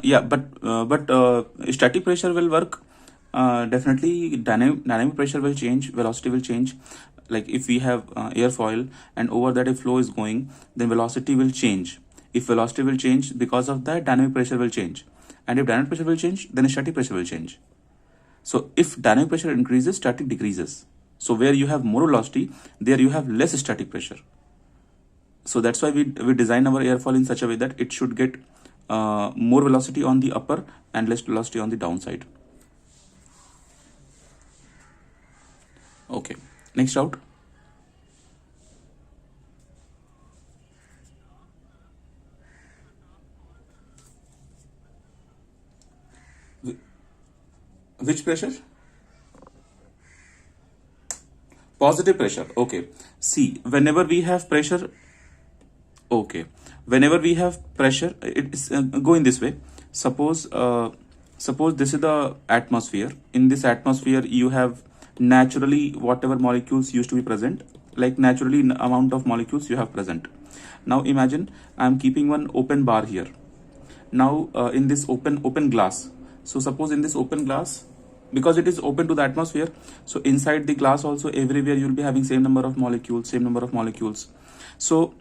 Yeah, but static pressure will work. Definitely, dynamic pressure will change, velocity will change. Like if we have airfoil and over that if flow is going, then velocity will change. If velocity will change, because of that, dynamic pressure will change. And if dynamic pressure will change, then static pressure will change. So if dynamic pressure increases, static decreases. So where you have more velocity, there you have less static pressure. So that's why we design our airfoil in such a way that it should get more velocity on the upper and less velocity on the downside. Okay, next out. Which pressure? Positive pressure. Okay. See, whenever we have pressure, okay, whenever we have pressure, it is go in this way. Suppose this is the atmosphere. In this atmosphere, you have naturally whatever molecules used to be present, like naturally amount of molecules you have present. Now imagine I am keeping one open bar here. Now in this open glass. So suppose in this open glass, because it is open to the atmosphere, so inside the glass also everywhere you will be having same number of molecules. So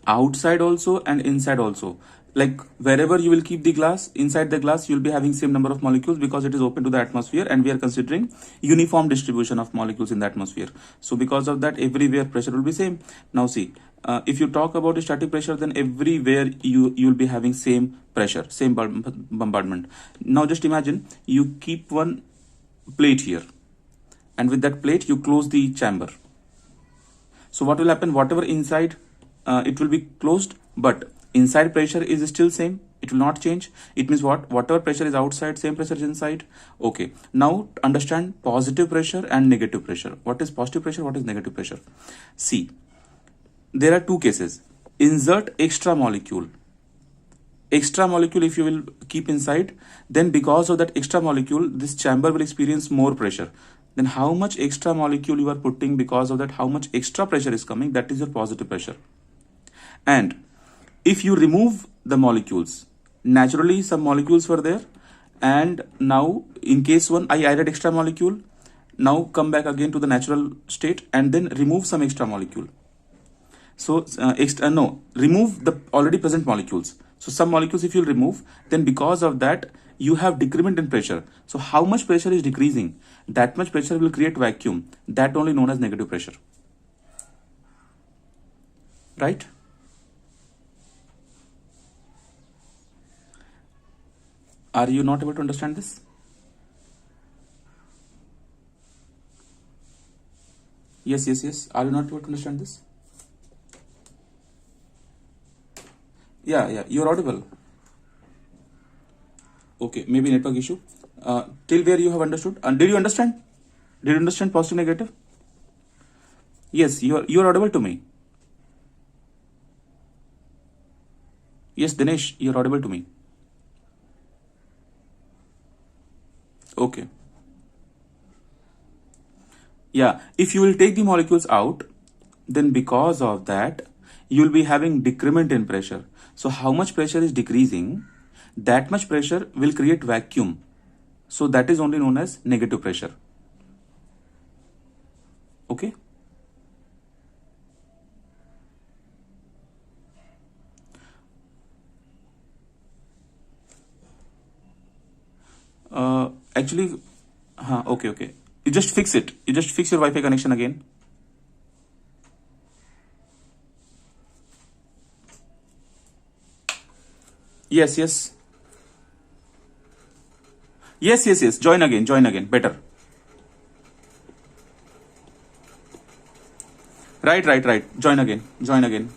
outside also and inside also, like wherever you will keep the glass, inside the glass you will be having same number of molecules because it is open to the atmosphere and we are considering uniform distribution of molecules in the atmosphere. So because of that, everywhere pressure will be same. Now see, if you talk about static pressure, then everywhere you will be having same pressure, same bombardment. Now just imagine you keep one plate here, and with that plate you close the chamber. So what will happen? Whatever inside, it will be closed, but inside pressure is still same. It will not change. It means what? Whatever pressure is outside, same pressure is inside. Okay. Now understand positive pressure and negative pressure. What is positive pressure? What is negative pressure? See, there are two cases. Insert extra molecule. Extra molecule, if you will keep inside, then because of that extra molecule, this chamber will experience more pressure. Then how much extra molecule you are putting, because of that, how much extra pressure is coming, that is your positive pressure. And if you remove the molecules, naturally some molecules were there, and now in case one I added extra molecule, now come back again to the natural state and then remove some extra molecule. So remove the already present molecules. So some molecules if you remove, then because of that you have decrement in pressure. So how much pressure is decreasing, that much pressure will create vacuum, that only known as negative pressure, right? Are you not able to understand this? Yes. Are you not able to understand this? Yeah, you're audible. Okay, maybe network issue. Till where you have understood? Did you understand? Did you understand positive, negative? Yes, you're audible to me. Yes, Dinesh, you're audible to me. Okay. Yeah, if you will take the molecules out, then because of that, you will be having decrement in pressure. So how much pressure is decreasing, that much pressure will create vacuum. So that is only known as negative pressure. Okay. Actually, okay. You just fix it. You just fix your Wi-Fi connection again. Yes. Join again. Better. Right. Join again.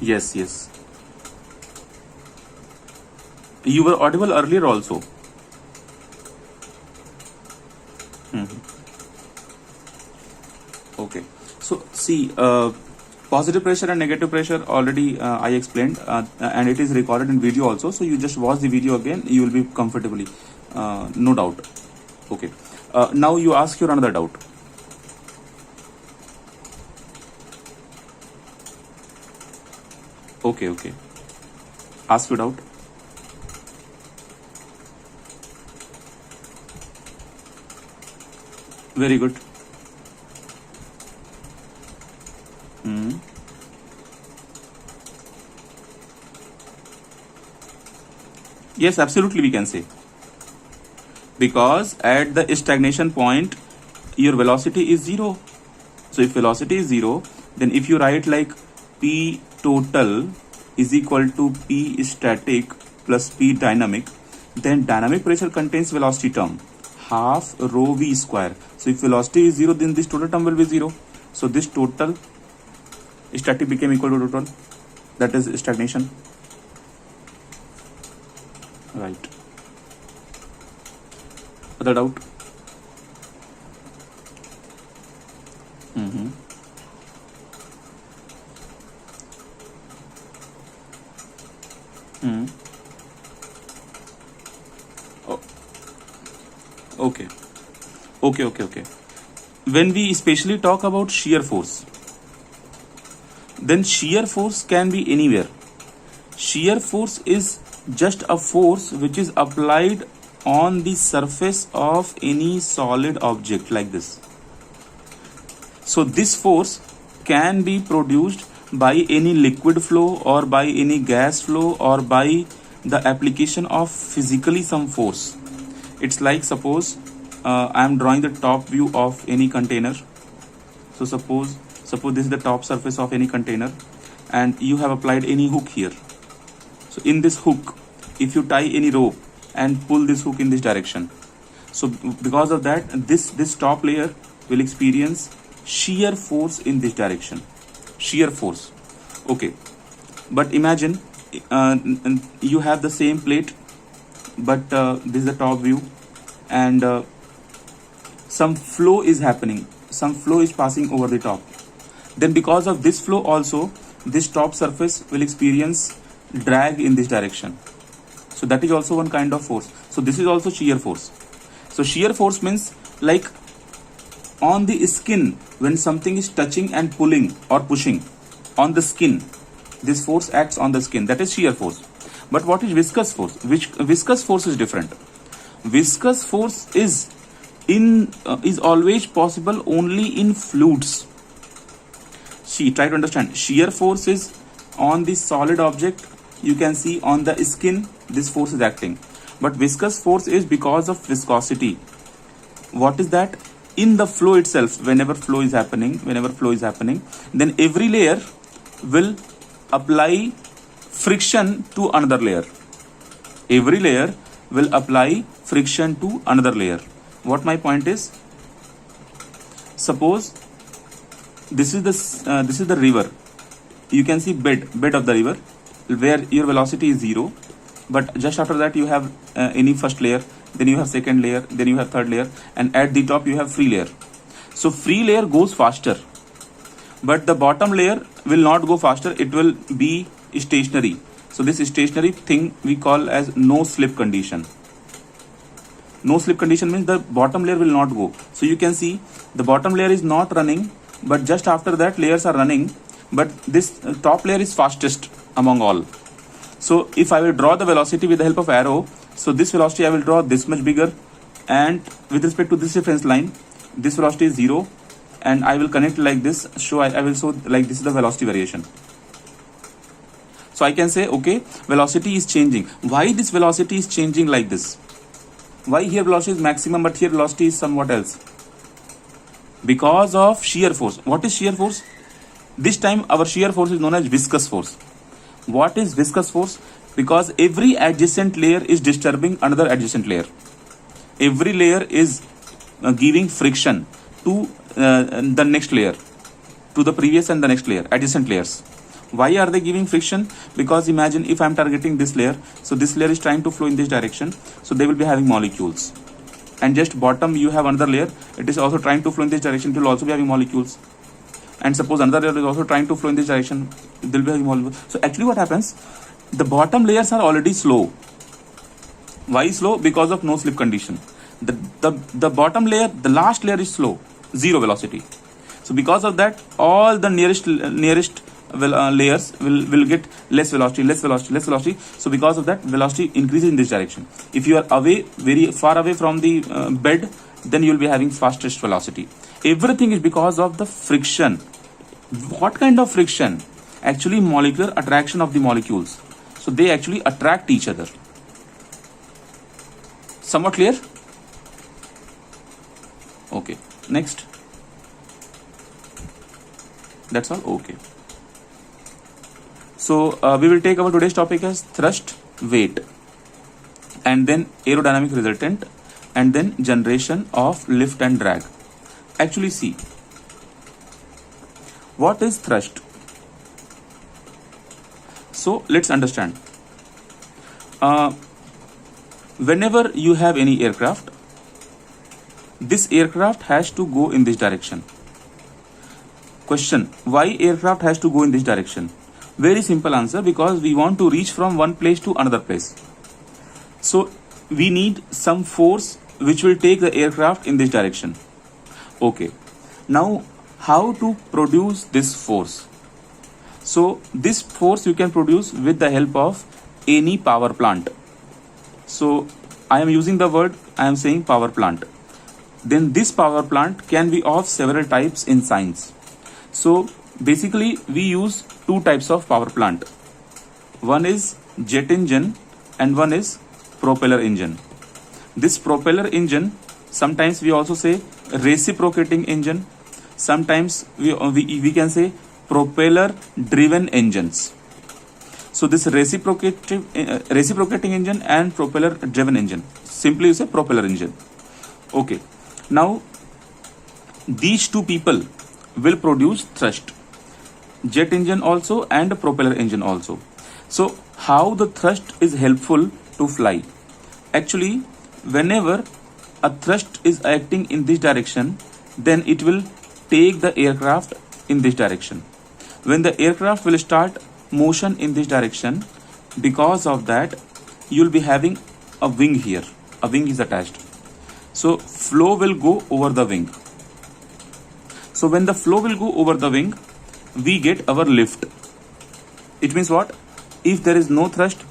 Yes, yes. You were audible earlier also. Okay. So see, positive pressure and negative pressure already I explained, and it is recorded in video also. So you just watch the video again. You will be comfortably, no doubt. Okay. Now you ask your another doubt. Okay, okay. Ask your doubt. Very good. Yes, absolutely we can say. Because at the stagnation point, your velocity is zero. So if velocity is zero, then if you write like P total is equal to P static plus P dynamic, then dynamic pressure contains velocity term, half rho V square. So if velocity is zero, then this total term will be zero. So this total static became equal to total. That is stagnation. Right. Other doubt? Oh. Okay. Okay. When we especially talk about shear force, then shear force can be anywhere. Shear force is just a force which is applied on the surface of any solid object like this. So this force can be produced by any liquid flow or by any gas flow or by the application of physically some force. It's like suppose I am drawing the top view of any container. So suppose this is the top surface of any container and you have applied any hook here. So in this hook, if you tie any rope and pull this hook in this direction, so because of that, this top layer will experience shear force in this direction. Shear force. Okay. But imagine you have the same plate, but this is the top view, and some flow is happening. Some flow is passing over the top. Then because of this flow also, this top surface will experience drag in this direction. So that is also one kind of force. So this is also shear force. So shear force means like on the skin, when something is touching and pulling or pushing on the skin, this force acts on the skin. That is shear force. But what is viscous force? Viscous force is different. Viscous force is always possible only in fluids. See, try to understand. Shear force is on the solid object. You can see on the skin, this force is acting. But viscous force is because of viscosity. What is that? In the flow itself, whenever flow is happening, then every layer will apply friction to another layer. Every layer will apply friction to another layer. What my point is? Suppose this is the river. You can see bed of the river where your velocity is zero, but just after that you have any first layer, then you have second layer, then you have third layer, and at the top you have free layer. So free layer goes faster, but the bottom layer will not go faster. It will be stationary. So this stationary thing we call as no slip condition. No slip condition means the bottom layer will not go. So you can see the bottom layer is not running, but just after that layers are running, but this top layer is fastest among all. So if I will draw the velocity with the help of arrow, so this velocity I will draw this much bigger, and with respect to this reference line, this velocity is 0, and I will connect like this. So I will show like this is the velocity variation. So I can say, okay, velocity is changing. Why this velocity is changing like this? Why here velocity is maximum but here velocity is somewhat else? Because of shear force. What is shear force? This time our shear force is known as viscous force. What is viscous force? Because every adjacent layer is disturbing another adjacent layer. Every layer is giving friction to the next layer, to the previous and the next layer, adjacent layers. Why are they giving friction? Because imagine if I'm targeting this layer, so this layer is trying to flow in this direction, so they will be having molecules. And just bottom you have another layer, it is also trying to flow in this direction, it will also be having molecules. And suppose another layer is also trying to flow in this direction, it will be having molecules. So actually what happens, the bottom layers are already slow. Why slow? Because of no slip condition. The bottom layer, the last layer is slow, zero velocity. So because of that, all the nearest layers will get less velocity. So because of that, velocity increases in this direction. If you are away, very far away from the bed, then you will be having fastest velocity. Everything is because of the friction. What kind of friction? Actually, molecular attraction of the molecules. So they actually attract each other. Somewhat clear? Okay, next. That's all. Okay. So we will take our today's topic as thrust, weight, and then aerodynamic resultant, and then generation of lift and drag. Actually, see, what is thrust? So let's understand. Whenever you have any aircraft, this aircraft has to go in this direction. Question: why aircraft has to go in this direction? Very simple answer, because we want to reach from one place to another place. So we need some force which will take the aircraft in this direction. Okay, now how to produce this force? So this force you can produce with the help of any power plant. So I am using the word, I am saying power plant. Then this power plant can be of several types in science. So basically we use two types of power plant. One is jet engine and one is propeller engine. This propeller engine, sometimes we also say reciprocating engine. Sometimes we can say propeller driven engines. So this reciprocating engine and propeller driven engine, simply you say propeller engine. Okay, now these two people will produce thrust, jet engine also and propeller engine also. So how the thrust is helpful to fly? Actually, whenever a thrust is acting in this direction, then it will take the aircraft in this direction. When the aircraft will start motion in this direction, because of that you will be having a wing here. A wing is attached. So flow will go over the wing. So when the flow will go over the wing, we get our lift. It means what? If there is no thrust,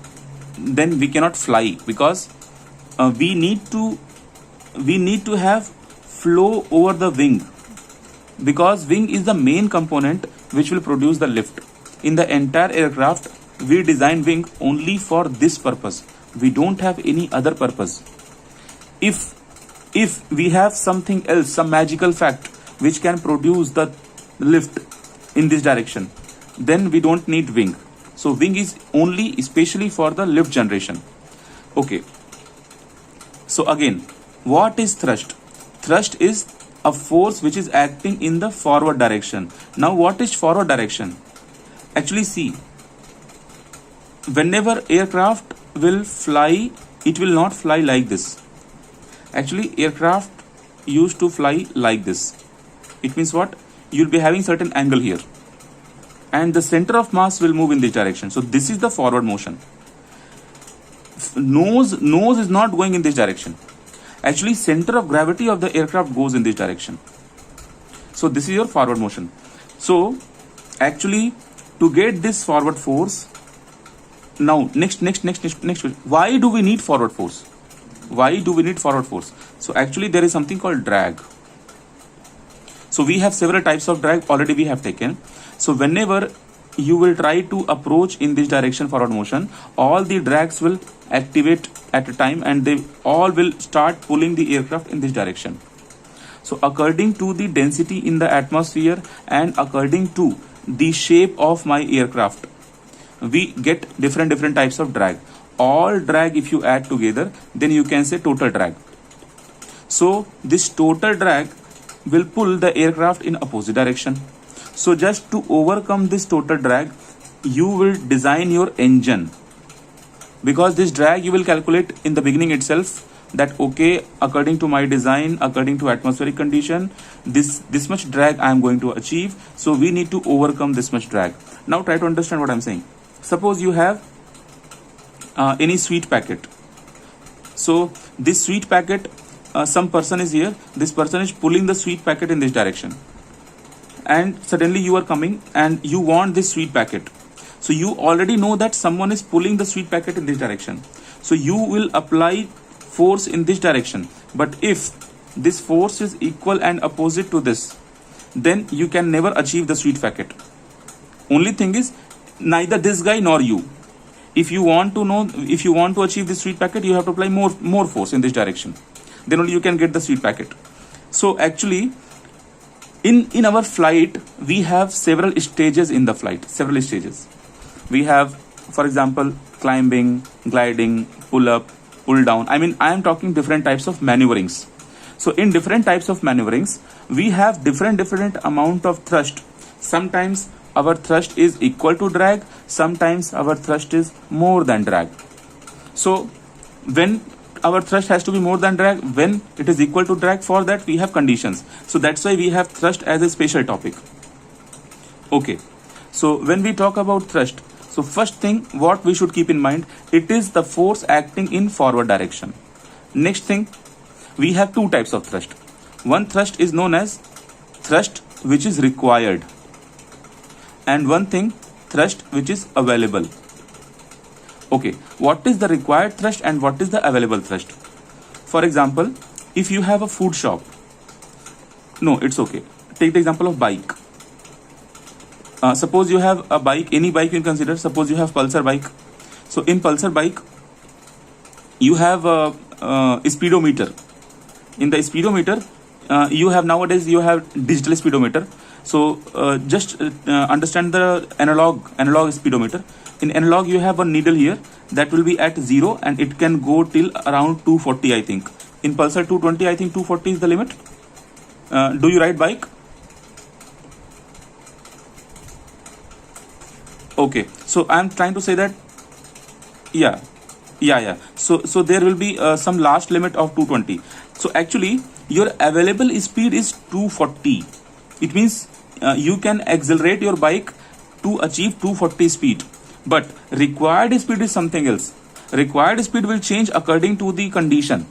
then we cannot fly, because we need to have flow over the wing, because wing is the main component which will produce the lift. In the entire aircraft, we design wing only for this purpose. We don't have any other purpose. If we have something else, some magical fact which can produce the lift in this direction, then we don't need wing. So wing is only especially for the lift generation. Okay. So again, what is thrust? Thrust is a force which is acting in the forward direction. Now what is forward direction? Actually, see, whenever aircraft will fly, it will not fly like this. Actually, aircraft used to fly like this. It means what? You'll be having certain angle here, and the center of mass will move in this direction. So this is the forward motion. Nose is not going in this direction. Actually, center of gravity of the aircraft goes in this direction. So this is your forward motion. So actually, to get this forward force, now next, why do we need forward force? Why do we need forward force? So actually there is something called drag. So we have several types of drag already we have taken. So whenever you will try to approach in this direction forward motion, all the drags will activate at a time and they all will start pulling the aircraft in this direction. So according to the density in the atmosphere and according to the shape of my aircraft, we get different types of drag. All drag, if you add together, then you can say total drag. So this total drag will pull the aircraft in opposite direction. So just to overcome this total drag, you will design your engine, because this drag you will calculate in the beginning itself, that okay, according to my design, according to atmospheric condition, this much drag I am going to achieve, so we need to overcome this much drag. Now try to understand what I'm saying. Suppose you have any sweet packet. So this sweet packet, some person is here, this person is pulling the sweet packet in this direction, and suddenly you are coming and you want this sweet packet. So you already know that someone is pulling the sweet packet in this direction, so you will apply force in this direction. But if this force is equal and opposite to this, then you can never achieve the sweet packet. Only thing is, neither this guy nor you. If you want to achieve this sweet packet, you have to apply more force in this direction. Then only you can get the sweet packet. So actually, in our flight, we have several stages in the flight. Several stages. We have, for example, climbing, gliding, pull up, pull down. I am talking different types of maneuverings. So in different types of maneuverings, we have different amount of thrust. Sometimes our thrust is equal to drag, sometimes our thrust is more than drag. So when our thrust has to be more than drag, when it is equal to drag, for that we have conditions. So that's why we have thrust as a special topic. Okay, so when we talk about thrust, so first thing what we should keep in mind, it is the force acting in forward direction. Next thing, we have two types of thrust. One thrust is known as thrust which is required, and one thing, thrust which is available. Okay, what is the required thrust and what is the available thrust? For example, if you have a food shop, no, it's okay. Take the example of bike. Suppose you have a bike, any bike you can consider. Suppose you have Pulsar bike. So in Pulsar bike, you have a speedometer. In the speedometer, you have nowadays digital speedometer. So just understand the analog speedometer. In analog, you have a needle here that will be at 0 and it can go till around 240, I think. In Pulsar 220, I think 240 is the limit. Do you ride bike? Okay, so I'm trying to say that, yeah. So there will be some last limit of 220. So actually, your available speed is 240. It means you can accelerate your bike to achieve 240 speed. But required speed is something else. Required speed will change according to the condition.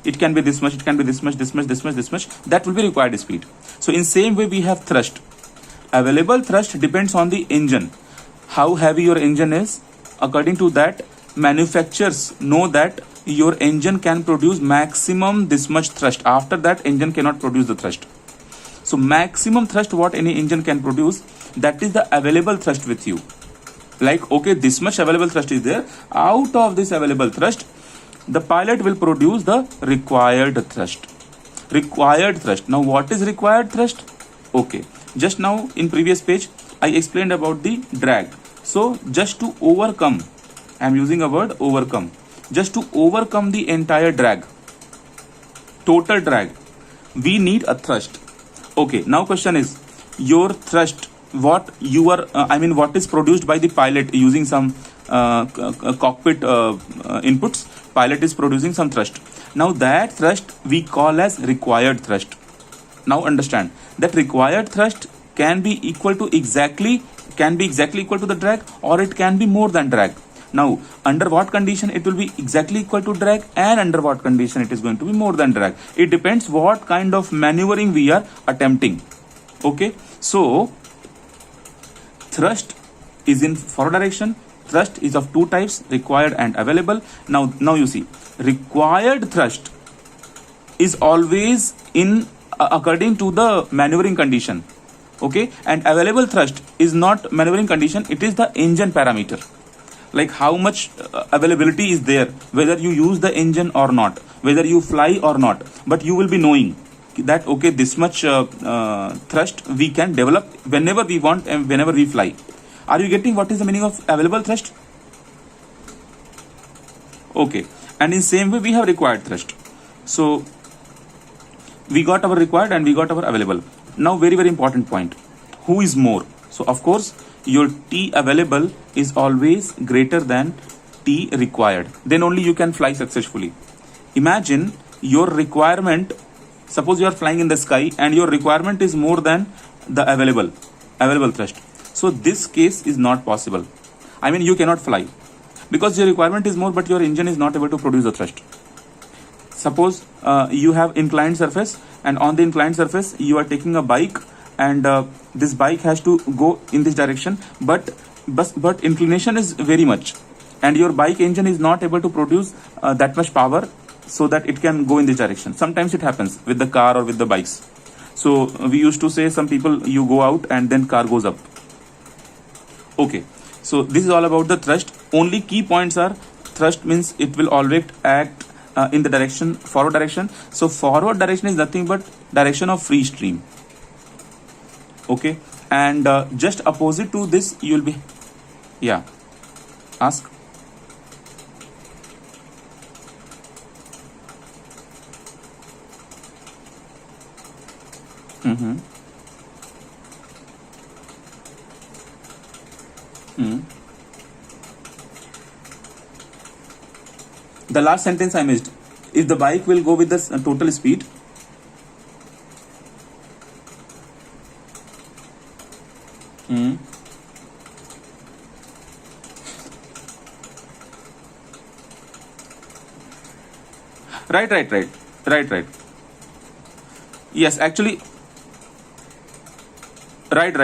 It can be this much, it can be this much, this much, this much, this much. That will be required speed. So in same way, we have thrust. Available thrust depends on the engine. How heavy your engine is. According to that, manufacturers know that your engine can produce maximum this much thrust. After that, engine cannot produce the thrust. So maximum thrust what any engine can produce, that is the available thrust with you. Like, okay, this much available thrust is there. Out of this available thrust, the pilot will produce the required thrust. Required thrust. Now what is required thrust? Okay, just now in previous page, I explained about the drag. So just to overcome, I am using a word overcome. Just to overcome the entire drag, total drag, we need a thrust. Okay, now question is, your thrust, what you are, what is produced by the pilot using some cockpit inputs, pilot is producing some thrust. Now that thrust we call as required thrust. Now understand that required thrust can be exactly equal to the drag, or it can be more than drag. Now, under what condition it will be exactly equal to drag, and under what condition it is going to be more than drag. It depends what kind of maneuvering we are attempting. Okay, so thrust is in forward direction. Thrust is of two types, required and available. Now you see, required thrust is always in according to the maneuvering condition. Okay, and available thrust is not maneuvering condition, it is the engine parameter. Like how much availability is there, whether you use the engine or not, whether you fly or not, but you will be knowing that okay, this much thrust we can develop whenever we want and whenever we fly. Are you getting what is the meaning of available thrust? Okay, and in same way we have required thrust. So we got our required and we got our available. Now very important point, who is more? So of course your T available is always greater than T required. Then only you can fly successfully. Imagine your requirement, suppose you are flying in the sky and your requirement is more than the available thrust. So this case is not possible. I mean, you cannot fly because your requirement is more but your engine is not able to produce the thrust. Suppose you have inclined surface, and on the inclined surface you are taking a bike, and this bike has to go in this direction, but inclination is very much, and your bike engine is not able to produce that much power so that it can go in this direction. Sometimes it happens with the car or with the bikes. So we used to say, some people, you go out and then car goes up. Okay, so this is all about the thrust. Only key points are, thrust means it will always act in the direction, forward direction. So forward direction is nothing but direction of free stream. Okay, and just opposite to this you will be, yeah, ask. The last sentence I missed. If the bike will go with the total speed, right. Yes, actually, right.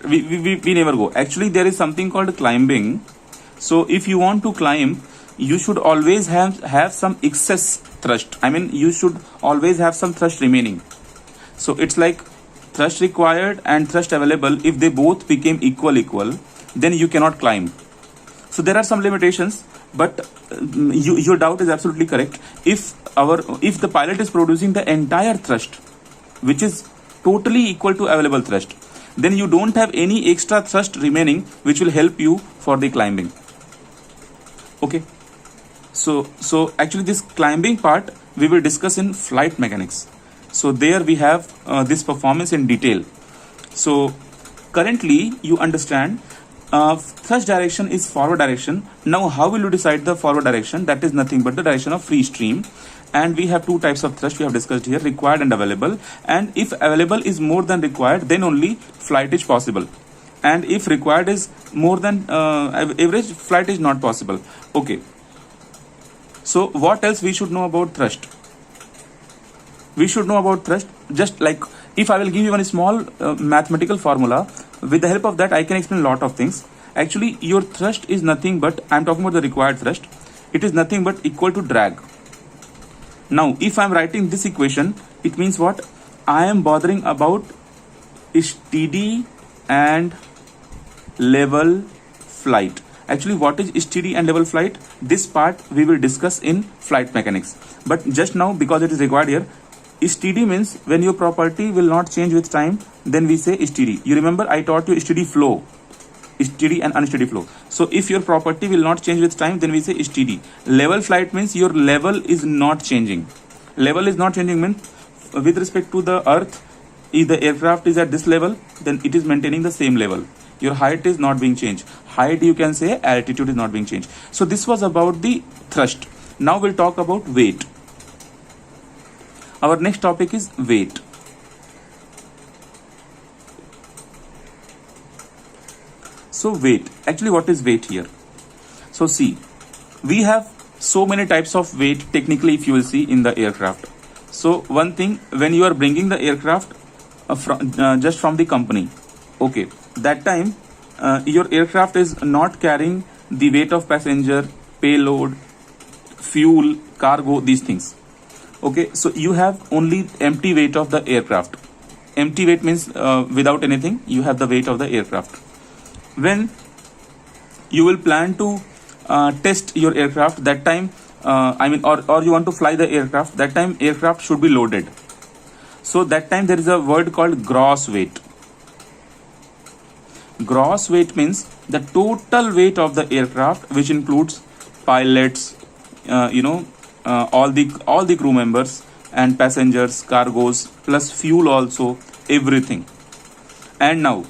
We never go. Actually, there is something called climbing. So if you want to climb, you should always have some excess thrust. I mean, you should always have some thrust remaining. So it's like thrust required and thrust available. If they both became equal, then you cannot climb. So there are some limitations, but your doubt is absolutely correct. If the pilot is producing the entire thrust, which is totally equal to available thrust, then you don't have any extra thrust remaining which will help you for the climbing. Okay, so actually this climbing part we will discuss in flight mechanics. So there we have this performance in detail. So currently you understand thrust direction is forward direction. Now how will you decide the forward direction? That is nothing but the direction of free stream. And we have two types of thrust we have discussed here, required and available. And if available is more than required, then only flight is possible. And if required is more than average, flight is not possible. Okay. So what else we should know about thrust? We should know about thrust, just like if I will give you one small mathematical formula, with the help of that I can explain a lot of things. Actually, your thrust is nothing but, I am talking about the required thrust, it is nothing but equal to drag. Now, if I am writing this equation, it means what? I am bothering about steady and level flight. Actually, what is steady and level flight? This part we will discuss in flight mechanics. But just now, because it is required here, steady means when your property will not change with time, then we say steady. You remember I taught you steady flow, steady and unsteady flow. So if your property will not change with time, then we say steady. Level flight means your level is not changing. Level is not changing means with respect to the earth, if the aircraft is at this level, then it is maintaining the same level. Your height is not being changed. Height, you can say, altitude is not being changed. So this was about the thrust. Now we'll talk about weight. Our next topic is weight. So weight, actually what is weight here? So see, we have so many types of weight technically, if you will see in the aircraft. So one thing, when you are bringing the aircraft just from the company, okay, that time your aircraft is not carrying the weight of passenger, payload, fuel, cargo, these things. Okay, so you have only empty weight of the aircraft. Empty weight means without anything, you have the weight of the aircraft. When you will plan to test your aircraft, that time or you want to fly the aircraft, that time aircraft should be loaded. So that time there is a word called gross weight. Gross weight means the total weight of the aircraft, which includes pilots, all the crew members and passengers, cargoes, plus fuel also, everything. And now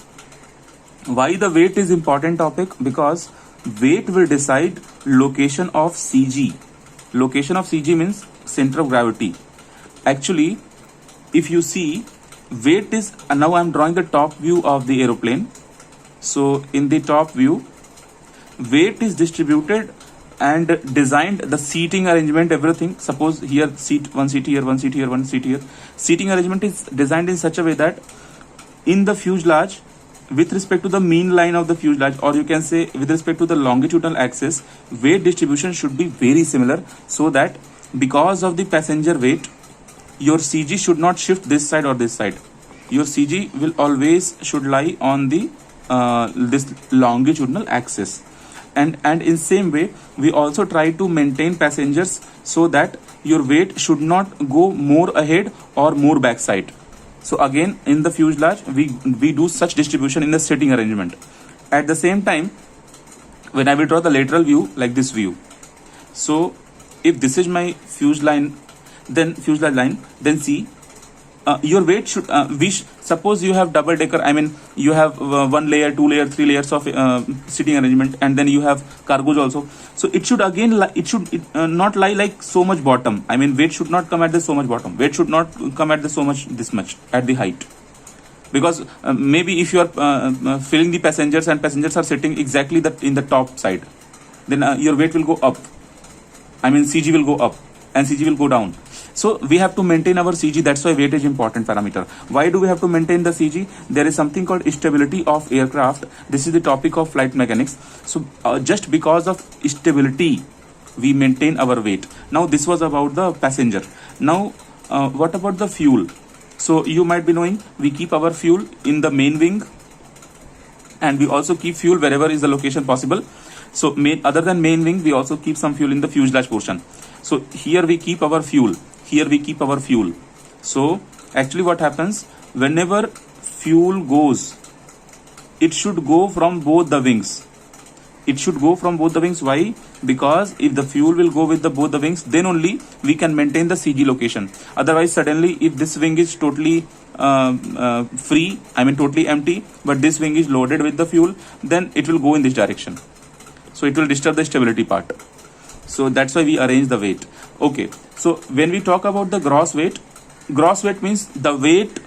Why the weight is important topic? Because weight will decide location of CG. Location of CG means center of gravity. Actually, if you see, weight is, now I am drawing the top view of the aeroplane. So in the top view, weight is distributed and designed, the seating arrangement, everything. Suppose here seat, one seat here, one seat here, one seat here. Seating arrangement is designed in such a way that in the fuselage, with respect to the mean line of the fuselage, or you can say with respect to the longitudinal axis, weight distribution should be very similar, so that because of the passenger weight, your CG should not shift this side or this side. Your CG will always should lie on the this longitudinal axis. And in same way, we also try to maintain passengers so that your weight should not go more ahead or more backside. So again, in the fuselage, we do such distribution in the seating arrangement. At the same time, when I will draw the lateral view, like this view. So if this is my fuselage line, then see, your weight should, suppose you have double decker, I mean, you have one layer, two layer, three layers of seating arrangement, and then you have cargoes also. So it should again, not lie like so much bottom. I mean, weight should not come at the so much bottom. Weight should not come at the so much, this much at the height. Because maybe if you are filling the passengers and passengers are sitting exactly in the top side, then your weight will go up. I mean, CG will go up and CG will go down. So we have to maintain our CG. That's why weight is important parameter. Why do we have to maintain the CG? There is something called stability of aircraft. This is the topic of flight mechanics. So just because of stability, we maintain our weight. Now this was about the passenger. Now what about the fuel? So you might be knowing, we keep our fuel in the main wing, and we also keep fuel wherever is the location possible. So other than main wing, we also keep some fuel in the fuselage portion. So here we keep our fuel. Here we keep our fuel. So actually what happens, whenever fuel goes, it should go from both the wings. It should go from both the wings. Why? Because if the fuel will go with both the wings, then only we can maintain the CG location. Otherwise, suddenly if this wing is totally free, I mean totally empty, but this wing is loaded with the fuel, then it will go in this direction. So it will disturb the stability part. So that's why we arrange the weight. Okay. So when we talk about the gross weight means the weight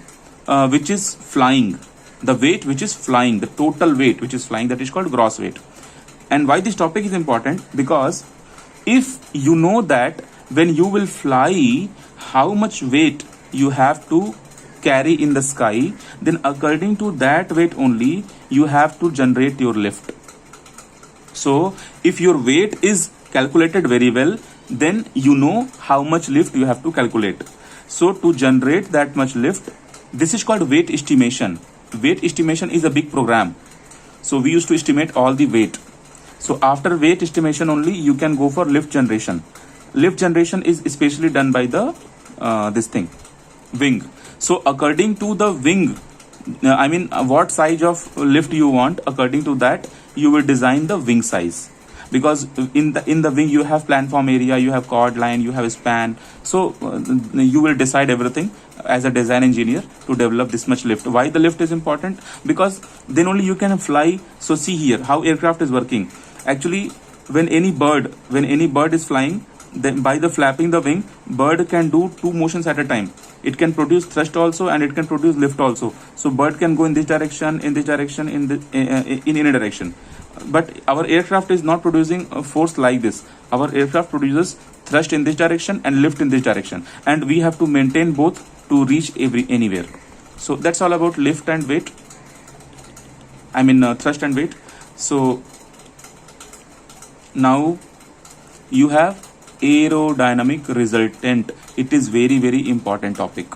which is flying. The weight which is flying, the total weight which is flying, that is called gross weight. And why this topic is important? Because if you know that when you will fly, how much weight you have to carry in the sky, then according to that weight only, you have to generate your lift. So if your weight is calculated very well, then you know how much lift you have to calculate. So to generate that much lift, this is called weight estimation. Weight estimation is a big program. So we used to estimate all the weight. So after weight estimation only, you can go for lift generation. Lift generation is especially done by the wing. So according to the wing, what size of lift you want, according to that you will design the wing size. Because in the wing you have planform area, you have chord line, you have a span. So you will decide everything as a design engineer to develop this much lift. Why the lift is important? Because then only you can fly. So see here how aircraft is working. Actually, when any bird is flying, then by the flapping the wing, bird can do two motions at a time. It can produce thrust also, and it can produce lift also. So bird can go in this direction, in any direction. But our aircraft is not producing a force like this. Our aircraft produces thrust in this direction and lift in this direction, and we have to maintain both to reach anywhere. So that's all about lift and weight. Thrust and weight. So now you have aerodynamic resultant. It is very, very important topic.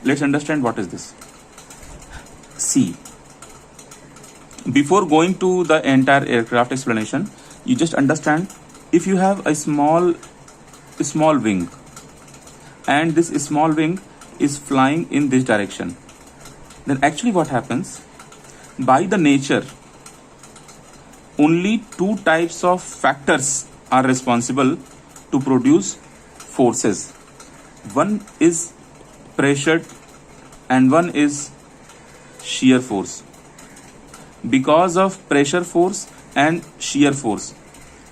Let's understand what is this. See, before going to the entire aircraft explanation, you just understand, if you have a small wing, and this small wing is flying in this direction, then actually what happens, by the nature, only two types of factors are responsible to produce forces. One is pressure and one is shear force. Because of pressure force and shear force,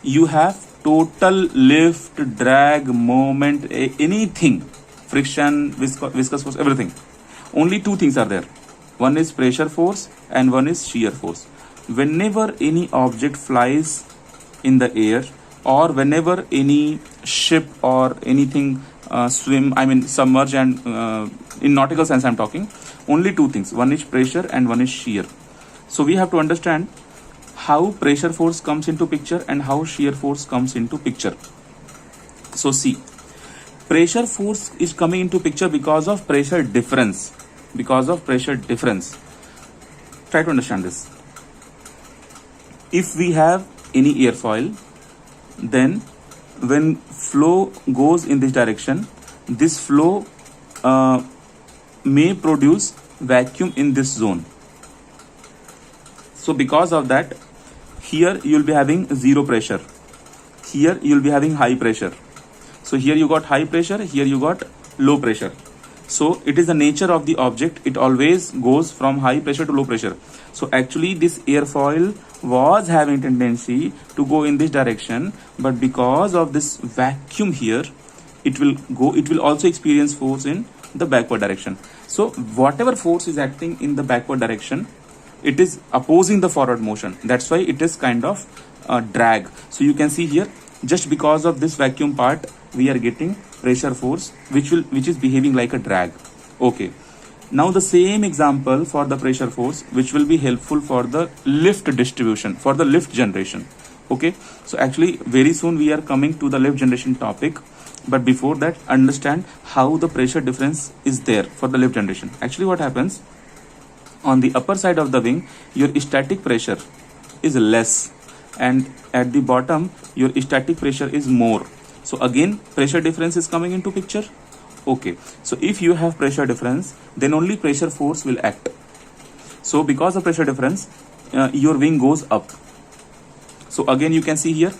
you have total lift, drag, moment, anything, friction, viscous force, everything. Only two things are there. One is pressure force and one is shear force. Whenever any object flies in the air, or whenever any ship or anything submerge, and in nautical sense I'm talking, only two things. One is pressure and one is shear. So we have to understand how pressure force comes into picture and how shear force comes into picture. So see, pressure force is coming into picture because of pressure difference. Because of pressure difference. Try to understand this. If we have any airfoil, then when flow goes in this direction, this flow may produce vacuum in this zone. So because of that, here you will be having zero pressure. Here you will be having high pressure. So here you got high pressure, here you got low pressure. So it is the nature of the object. It always goes from high pressure to low pressure. So actually this airfoil was having tendency to go in this direction, but because of this vacuum here, it will also experience force in the backward direction. So whatever force is acting in the backward direction, it is opposing the forward motion. That's why it is kind of drag. So you can see here, just because of this vacuum part, we are getting pressure force which is behaving like a drag. Okay, now the same example for the pressure force, which will be helpful for the lift distribution, for the lift generation. Okay, so actually very soon we are coming to the lift generation topic, but before that, understand how the pressure difference is there for the lift generation. Actually what happens, on the upper side of the wing, your static pressure is less, and at the bottom your static pressure is more. So again pressure difference is coming into picture. Okay, so if you have pressure difference, then only pressure force will act. So because of pressure difference, your wing goes up. So again you can see here,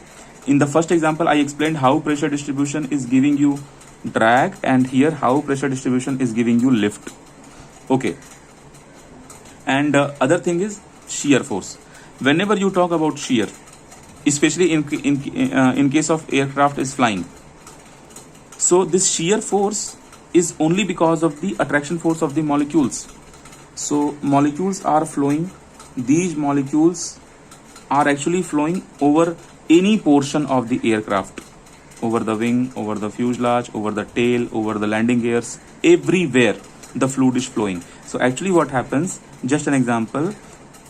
in the first example I explained how pressure distribution is giving you drag, and here how pressure distribution is giving you lift. Okay, and other thing is shear force. Whenever you talk about shear, especially in case of aircraft is flying, so this shear force is only because of the attraction force of the molecules. So molecules are flowing, these molecules are actually flowing over any portion of the aircraft, over the wing, over the fuselage, over the tail, over the landing gears, everywhere the fluid is flowing. So actually what happens, just an example,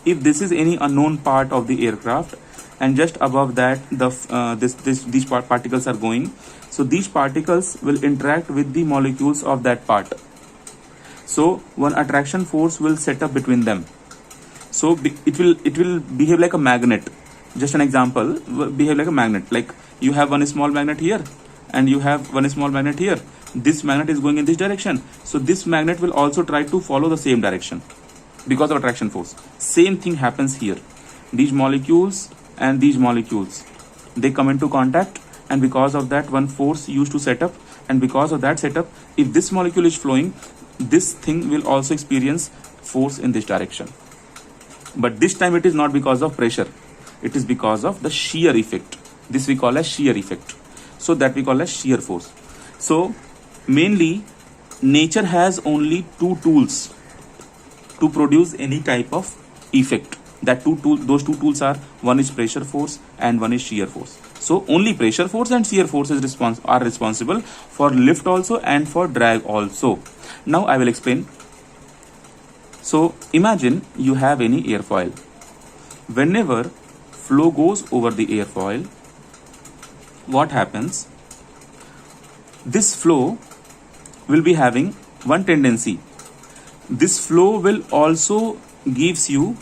if this is any unknown part of the aircraft, and just above that these particles are going, so these particles will interact with the molecules of that part. So one attraction force will set up between them. So it will behave like a magnet. Just an example, behave like a magnet. Like you have one small magnet here and you have one small magnet here. This magnet is going in this direction, so this magnet will also try to follow the same direction because of attraction force. Same thing happens here. These molecules and these molecules, they come into contact, and because of that one force used to set up, and because of that setup, if this molecule is flowing, this thing will also experience force in this direction. But this time it is not because of pressure, it is because of the shear effect. This we call as shear effect, so that we call as shear force. So mainly nature has only two tools to produce any type of effect. Those two tools are, one is pressure force and one is shear force. So only pressure force and shear force are responsible for lift also and for drag also. Now I will explain. So imagine you have any airfoil. Whenever flow goes over the airfoil, what happens? This flow will be having one tendency. This flow will also gives you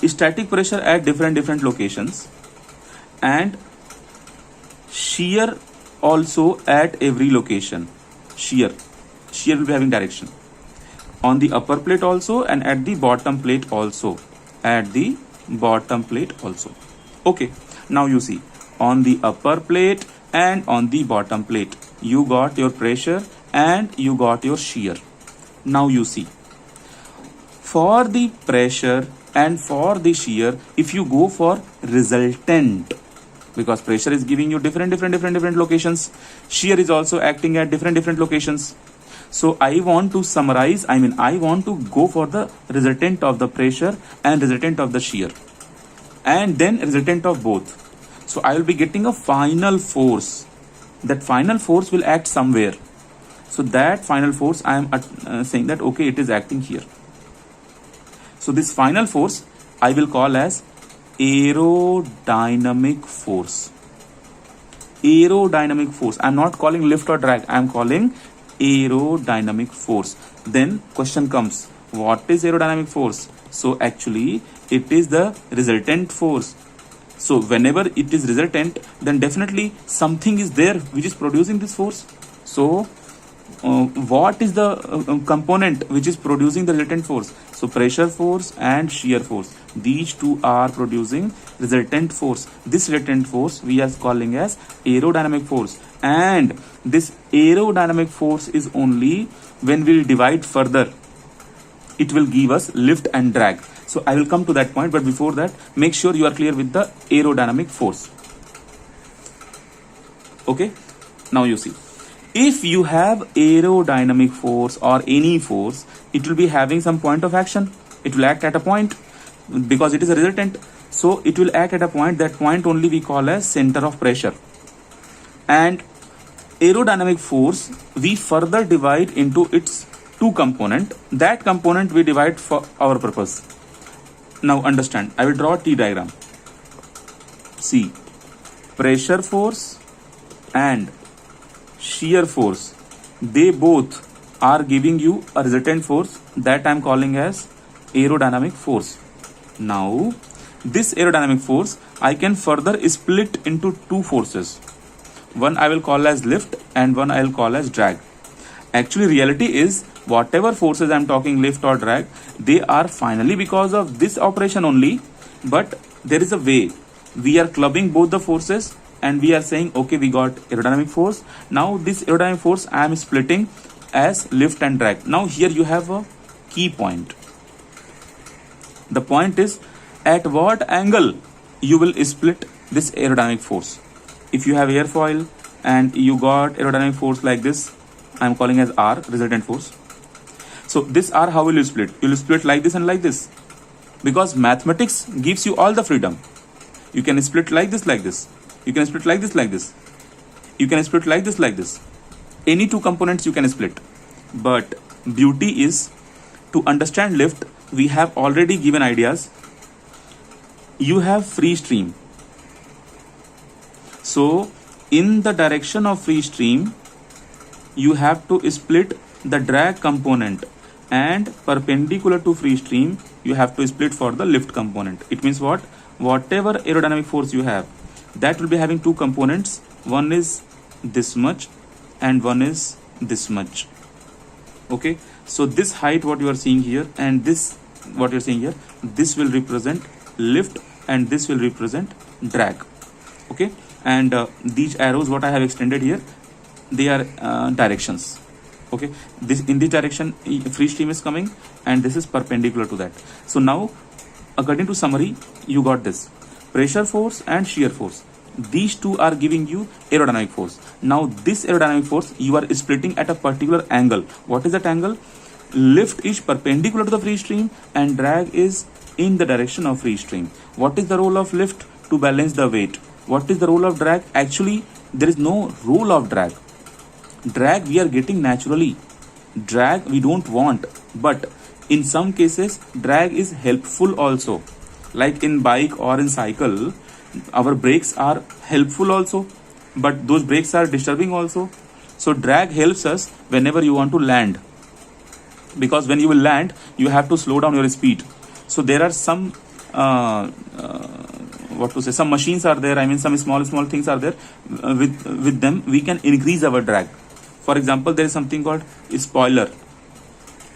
static pressure at different locations, and shear also at every location. Shear will be having direction on the upper plate also, and at the bottom plate also. Okay, now you see, on the upper plate and on the bottom plate, you got your pressure and you got your shear. Now you see, for the pressure and for the shear, if you go for resultant, because pressure is giving you different locations, shear is also acting at different locations. So I want to summarize, I want to go for the resultant of the pressure and resultant of the shear, and then resultant of both. So I will be getting a final force. That final force will act somewhere. So that final force, I am saying that okay, it is acting here. So this final force I will call as aerodynamic force. Aerodynamic force. I am not calling lift or drag. I am calling aerodynamic force. Then question comes, what is aerodynamic force? So actually it is the resultant force. So whenever it is resultant, then definitely something is there which is producing this force. So what is the component which is producing the resultant force? So pressure force and shear force, these two are producing resultant force. This resultant force we are calling as aerodynamic force, and this aerodynamic force is only when we divide further, it will give us lift and drag. So I will come to that point, but before that, make sure you are clear with the aerodynamic force. Okay, now you see, if you have aerodynamic force or any force, it will be having some point of action. It will act at a point because it is a resultant. So it will act at a point. That point only we call as center of pressure. And aerodynamic force we further divide into its two component. That component we divide for our purpose. Now understand, I will draw a T diagram. See, pressure force and shear force, they both are giving you a resultant force that I am calling as aerodynamic force. Now this aerodynamic force I can further split into two forces. One I will call as lift and one I will call as drag. Actually reality is, whatever forces I am talking, lift or drag, they are finally because of this operation only, but there is a way we are clubbing both the forces and we are saying okay, we got aerodynamic force. Now this aerodynamic force I am splitting as lift and drag. Now here you have a key point. The point is, at what angle you will split this aerodynamic force. If you have airfoil and you got aerodynamic force like this, I am calling as R, resultant force. So this R, how will you split? You will split like this and like this, because mathematics gives you all the freedom. You can split like this, like this. You can split like this, like this. You can split like this, like this. Any two components you can split. But beauty is, to understand lift, we have already given ideas. You have free stream. So in the direction of free stream, you have to split the drag component, and perpendicular to free stream, you have to split for the lift component. It means what? Whatever aerodynamic force you have, that will be having two components. One is this much and one is this much. Okay, so this height what you are seeing here and this what you are seeing here, this will represent lift and this will represent drag. Okay, and these arrows what I have extended here, they are directions. Okay, this in this direction free stream is coming and this is perpendicular to that. So now according to summary, you got this pressure force and shear force. These two are giving you aerodynamic force. Now this aerodynamic force you are splitting at a particular angle. What is that angle? Lift is perpendicular to the free stream and drag is in the direction of free stream. What is the role of lift? To balance the weight. What is the role of drag? Actually there is no role of drag. Drag we are getting naturally. Drag we don't want, but in some cases drag is helpful also. Like in bike or in cycle, our brakes are helpful also, but those brakes are disturbing also. So drag helps us whenever you want to land, because when you will land you have to slow down your speed. So there are some some machines are there, some small things are there. With them we can increase our drag. For example, there is something called spoiler.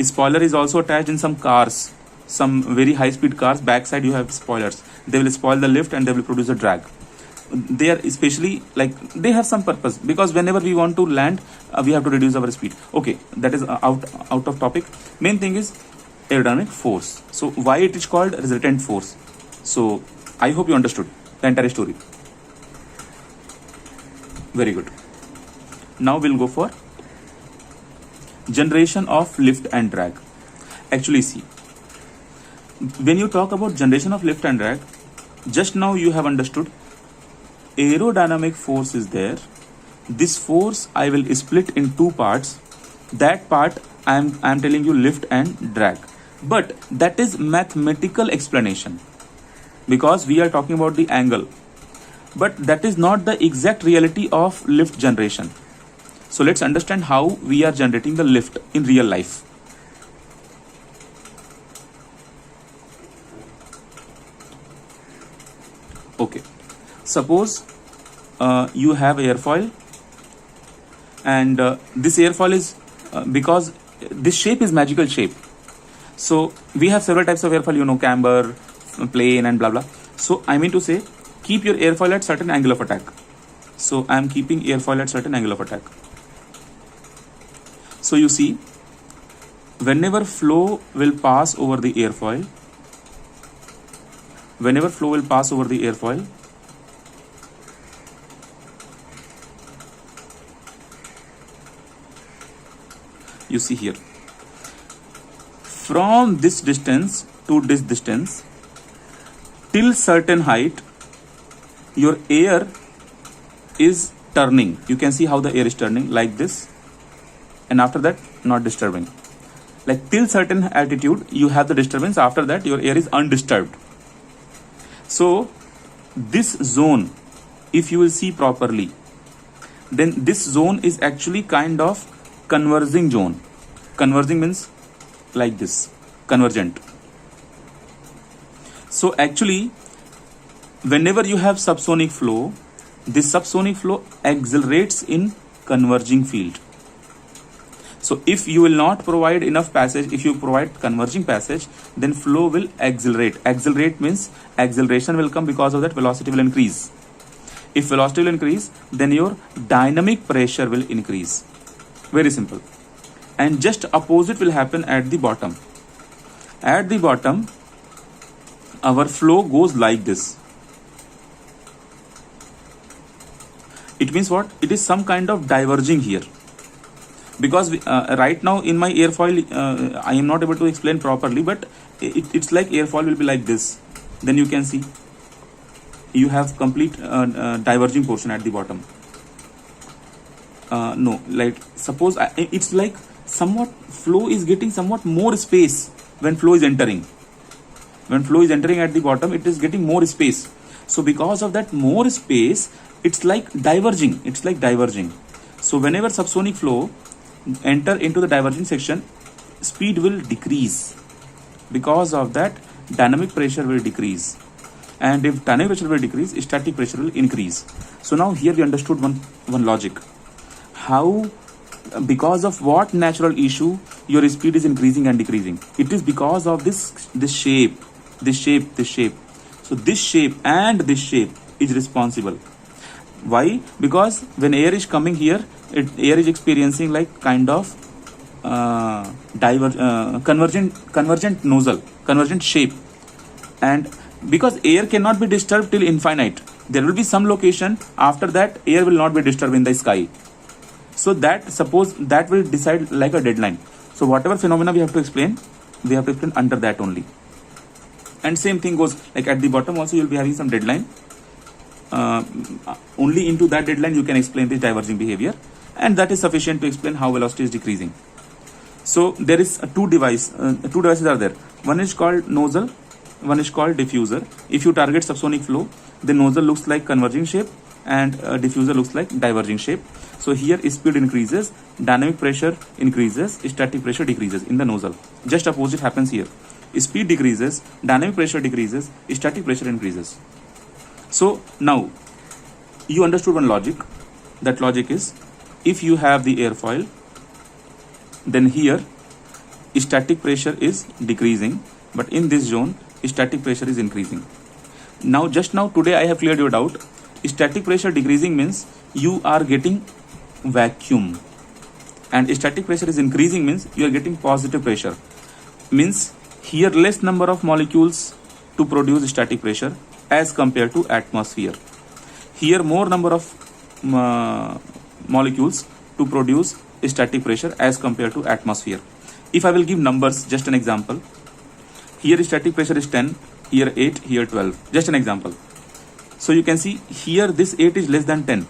Spoiler is also attached in some cars, some very high speed cars. Backside you have spoilers. They will spoil the lift and they will produce a drag. They are especially they have some purpose, because whenever we want to land we have to reduce our speed. Okay, that is out of topic. Main thing is aerodynamic force. So why it is called resultant force? So I hope you understood the entire story. Very good. Now we'll go for generation of lift and drag. Actually, see, when you talk about generation of lift and drag, just now you have understood aerodynamic force is there. This force I will split in two parts. That part I am telling you lift and drag, but that is mathematical explanation because we are talking about the angle, but that is not the exact reality of lift generation. So let's understand how we are generating the lift in real life. Okay, suppose you have airfoil, and this airfoil is because this shape is magical shape. So we have several types of airfoil, you know, camber, plane, and blah blah. So I mean to say, keep your airfoil at certain angle of attack. So I am keeping airfoil at certain angle of attack. So you see, whenever flow will pass over the airfoil, you see here, from this distance to this distance till certain height, your air is turning. You can see how the air is turning like this, and after that not disturbing. Like till certain altitude you have the disturbance, after that your air is undisturbed. So this zone, if you will see properly, then this zone is actually kind of converging zone. Converging means like this, convergent. So actually, whenever you have subsonic flow, this subsonic flow accelerates in converging field. So if you will not provide enough passage, if you provide converging passage, then flow will accelerate. Accelerate means acceleration will come, because of that velocity will increase. If velocity will increase, then your dynamic pressure will increase. Very simple. And just opposite will happen at the bottom. At the bottom, our flow goes like this. It means what? It is some kind of diverging here. Because right now in my airfoil, I am not able to explain properly, but it's like airfoil will be like this. Then you can see you have complete diverging portion at the bottom. No, like suppose it's like somewhat flow is getting somewhat more space when flow is entering. When flow is entering at the bottom, it is getting more space. So because of that more space, it's like diverging. It's like diverging. So whenever subsonic flow enter into the diverging section, speed will decrease. Because of that, dynamic pressure will decrease. And if dynamic pressure will decrease, static pressure will increase. So now here we understood one logic. How, because of what natural issue your speed is increasing and decreasing? It is because of this shape. So this shape and this shape is responsible. Why? Because when air is coming here, air is experiencing like kind of convergent nozzle, convergent shape. And because air cannot be disturbed till infinite, there will be some location after that air will not be disturbed in the sky. So that, suppose that will decide like a deadline. So whatever phenomena we have to explain under that only. And same thing goes like at the bottom also, you will be having some deadline. Only into that deadline you can explain this diverging behavior, and that is sufficient to explain how velocity is decreasing. So there is two devices are there. One is called nozzle, one is called diffuser. If you target subsonic flow, the nozzle looks like converging shape and diffuser looks like diverging shape. So here speed increases, dynamic pressure increases, static pressure decreases in the nozzle. Just opposite happens here. Speed decreases, dynamic pressure decreases, static pressure increases. So now you understood one logic. That logic is, if you have the airfoil, then here static pressure is decreasing, but in this zone static pressure is increasing. Now today I have cleared your doubt. Static pressure decreasing means you are getting vacuum, and static pressure is increasing means you are getting positive pressure. means here less number of molecules to produce static pressure as compared to atmosphere. Here more number of molecules to produce static pressure as compared to atmosphere. If I will give numbers, just an example. Here static pressure is 10, here 8, here 12. Just an example. So you can see here this 8 is less than 10.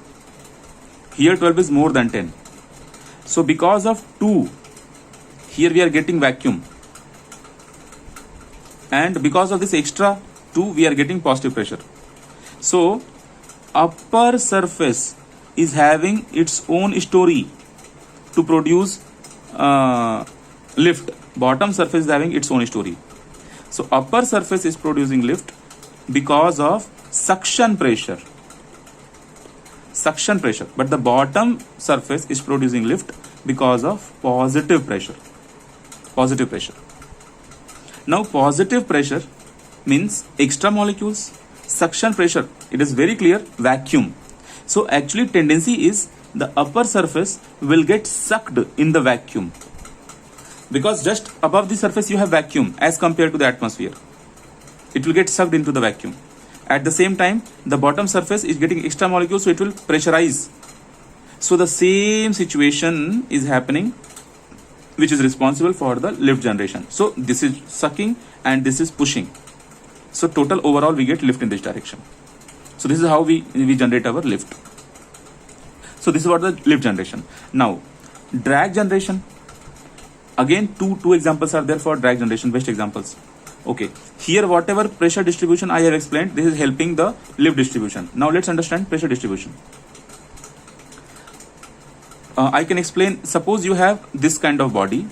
Here 12 is more than 10. So because of 2, here we are getting vacuum. And because of this extra 2, we are getting positive pressure. So upper surface is having its own story to produce lift. Bottom surface is having its own story. So upper surface is producing lift because of suction pressure. Suction pressure. But the bottom surface is producing lift because of positive pressure. Positive pressure. Now positive pressure means extra molecules. Suction pressure, it is very clear, vacuum. So actually tendency is the upper surface will get sucked in the vacuum. Because just above the surface you have vacuum as compared to the atmosphere. It will get sucked into the vacuum. At the same time, the bottom surface is getting extra molecules, so it will pressurize. So the same situation is happening, which is responsible for the lift generation. So this is sucking and this is pushing. So total overall we get lift in this direction. So this is how we generate our lift. So this is what the lift generation. Now drag generation. Again two examples are there for drag generation, best examples. Okay, here whatever pressure distribution I have explained, this is helping the lift distribution. Now let's understand pressure distribution. I can explain, suppose you have this kind of body.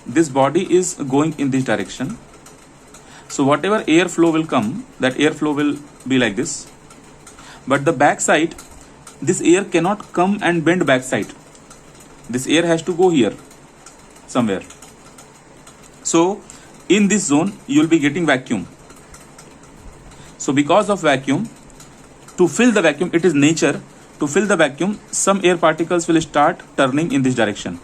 This body is going in this direction. So whatever airflow will come, that airflow will be like this. But the back side, this air cannot come and bend back side. This air has to go here somewhere. So in this zone you will be getting vacuum. So because of vacuum, to fill the vacuum, it is nature, to fill the vacuum, some air particles will start turning in this direction.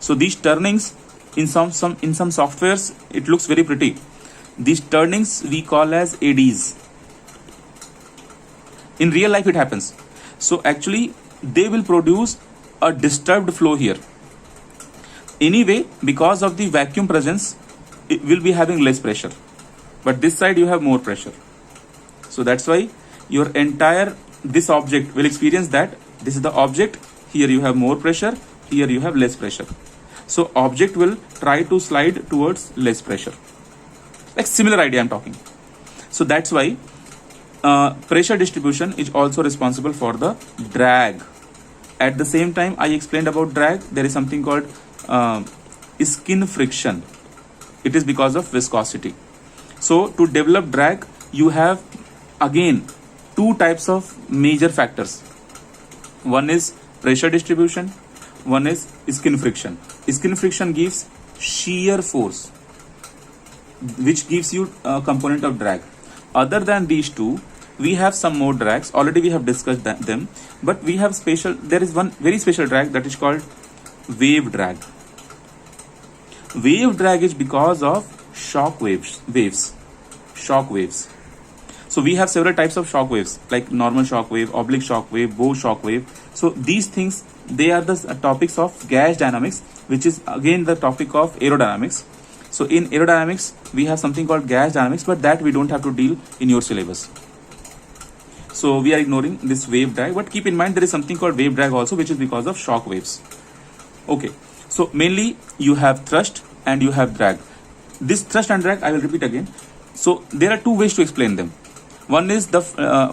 So these turnings in some softwares it looks very pretty. These turnings we call as eddies. In real life it happens. So actually they will produce a disturbed flow here. Anyway, because of the vacuum presence, it will be having less pressure. But this side you have more pressure. So that's why your entire this object will experience that. This is the object. Here you have more pressure. Here you have less pressure. So object will try to slide towards less pressure. Like similar idea I'm talking. So that's why pressure distribution is also responsible for the drag. At the same time I explained about drag, there is something called skin friction. It is because of viscosity. So to develop drag, you have again two types of major factors. One is pressure distribution, one is skin friction. Skin friction gives shear force, which gives you a component of drag. Other than these two, we have some more drags. Already we have discussed them, but we have there is one very special drag that is called wave drag. Wave drag is because of shock waves. So we have several types of shock waves, like normal shock wave, oblique shock wave, bow shock wave. So these things, they are the topics of gas dynamics, which is again the topic of aerodynamics. So in aerodynamics, we have something called gas dynamics, but that we don't have to deal in your syllabus. So we are ignoring this wave drag, but keep in mind there is something called wave drag also, which is because of shock waves. Okay, so mainly you have thrust and you have drag. This thrust and drag I will repeat again. So there are two ways to explain them. One is the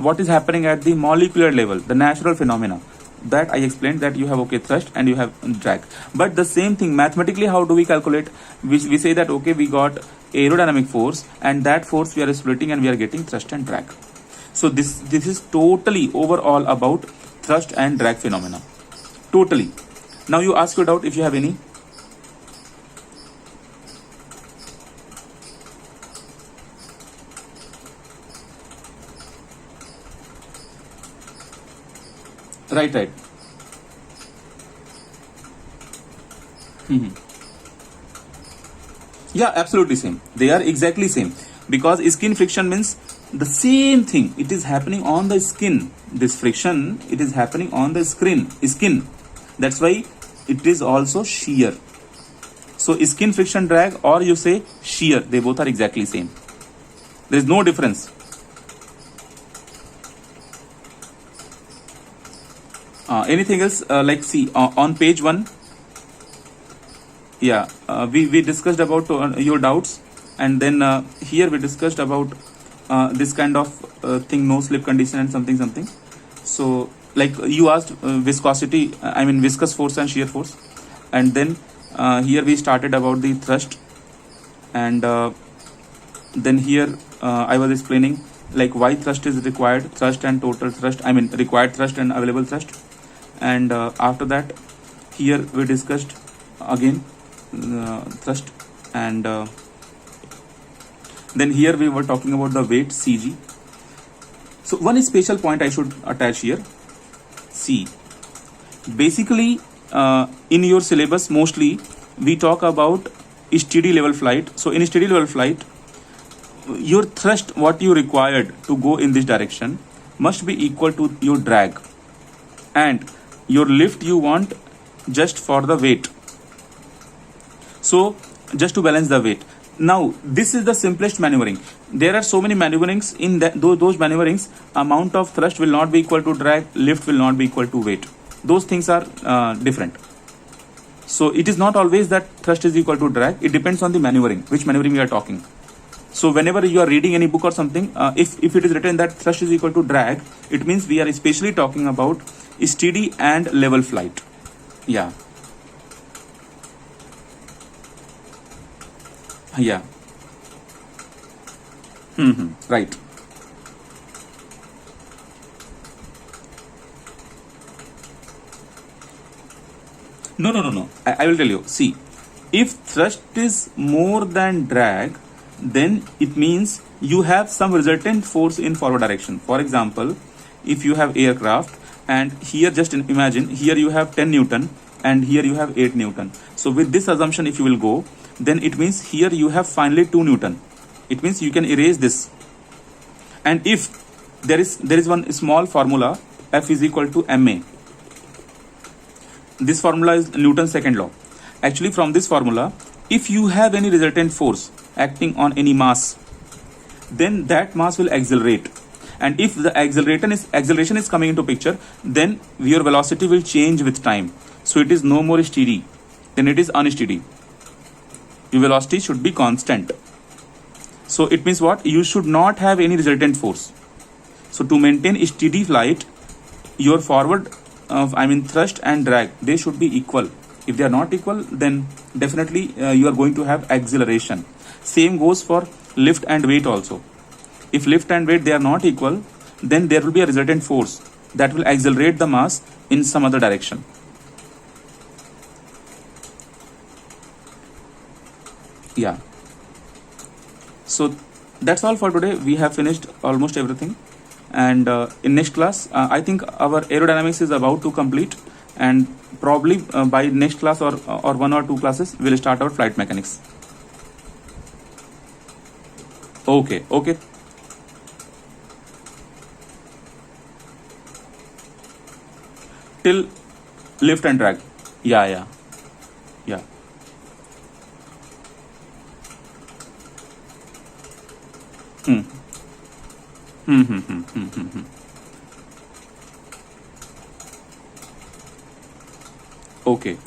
what is happening at the molecular level, the natural phenomena. That I explained, that you have thrust and you have drag. But the same thing mathematically, how do we calculate? We say that we got aerodynamic force, and that force we are splitting and we are getting thrust and drag. So this is totally overall about thrust and drag phenomena. Totally. Now you ask your doubt if you have any. Right. Yeah, absolutely same. They are exactly same, because skin friction means the same thing. It is happening on the skin. This friction, it is happening on the skin. That's why it is also shear. So skin friction drag, or you say shear, they both are exactly same. There is no difference. Anything else? Like see on page 1. Yeah, we discussed about your doubts, and then here we discussed about this kind of thing, no slip condition and something. So like you asked viscosity, I mean viscous force and shear force, and then here we started about the thrust, and then here I was explaining like why thrust is required, thrust and total thrust, I mean required thrust and available thrust, and after that here we discussed again thrust, and then here we were talking about the weight CG. So one special point I should attach here. See, basically in your syllabus mostly we talk about steady level flight. So in steady level flight, your thrust, what you required to go in this direction, must be equal to your drag, and your lift you want just for the weight. So just to balance the weight. Now this is the simplest maneuvering. There are so many maneuverings. In that those maneuverings, amount of thrust will not be equal to drag, lift will not be equal to weight. Those things are different. So it is not always that thrust is equal to drag. It depends on the maneuvering, which maneuvering we are talking. So whenever you are reading any book or something, if it is written that thrust is equal to drag, it means we are especially talking about steady and level flight. Yeah. Yeah. Right. No. I will tell you. See, if thrust is more than drag, then it means you have some resultant force in forward direction. For example, if you have aircraft, and here just imagine, here you have 10 Newton and here you have 8 Newton. So with this assumption, if you will go, then it means here you have finally 2 Newton. It means you can erase this. And if there is one small formula, F is equal to ma. This formula is Newton's second law. Actually, from this formula, if you have any resultant force acting on any mass, then that mass will accelerate. And if the acceleration is coming into picture, then your velocity will change with time. So it is no more steady, then it is unsteady. Your velocity should be constant. So it means what? You should not have any resultant force. So to maintain steady flight, your forward thrust and drag, they should be equal. If they are not equal, then definitely you are going to have acceleration. Same goes for lift and weight also. If lift and weight they are not equal, then there will be a resultant force that will accelerate the mass in some other direction. Yeah. So that's all for today. We have finished almost everything, and in next class I think our aerodynamics is about to complete, and probably by next class or 1 or 2 classes we'll start our flight mechanics. Okay. Till lift and drag. Yeah. Okay.